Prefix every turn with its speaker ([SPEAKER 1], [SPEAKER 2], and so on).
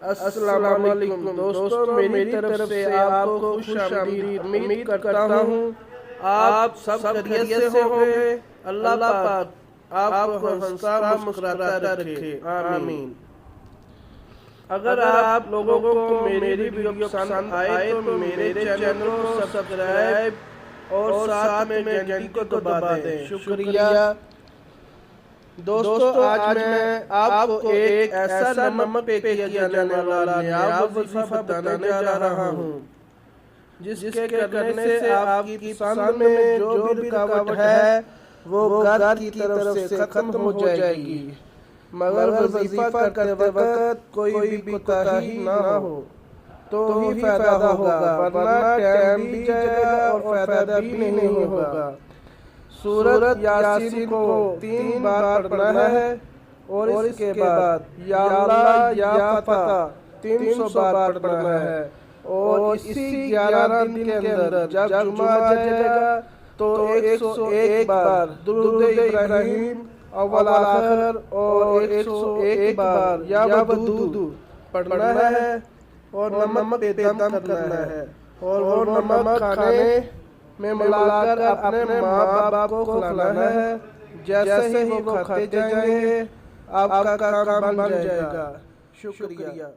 [SPEAKER 1] अस्सलाम वालेकुम दोस्तों, मेरी तरफ से आपको खुशामदीद। उम्मीद करता हूँ आप सब खैरियत से होंगे। अल्लाह पाक आपको हंसता मुस्कुराता रखे, आमीन। अगर आप लोगों को मेरी वीडियो पसंद आए तो मेरे चैनल को सब्सक्राइब और साथ में घंटी को दबा दें। शुक्रिया। दोस्तों, आज मैं आपको एक ऐसा नमक पे किया जाने वाला नायाब वजीफा बताने जा रहा हूँ जिसके करने से आपकी पसंद में जो भी रुकावट है वो घर की तरफ से खत्म हो जाएगी, मगर वजीफा करते वक्त कोई भी कोताही ना हो तो ही फायदा होगा, वरना टाइम भी जाएगा और फायदा भी नहीं होगा। सूरत यासीन को 3 बार पढ़ना है और इसके बाद या अल्लाह या फतह 300 बार पढ़ना है। और इसी 11 दिन के अंदर जब जुमा आ जाएगा तो 101 बार दुरूद इब्राहिम अव्वल आखिर और 101 बार या वदूद पढ़ना है और नमक पे दम करना है और वो नमक खाने में मिलाकर अपने माँ बाप को खिलाना है। जैसे ही वो खाते जाएंगे आपका काम बन जाएगा। शुक्रिया।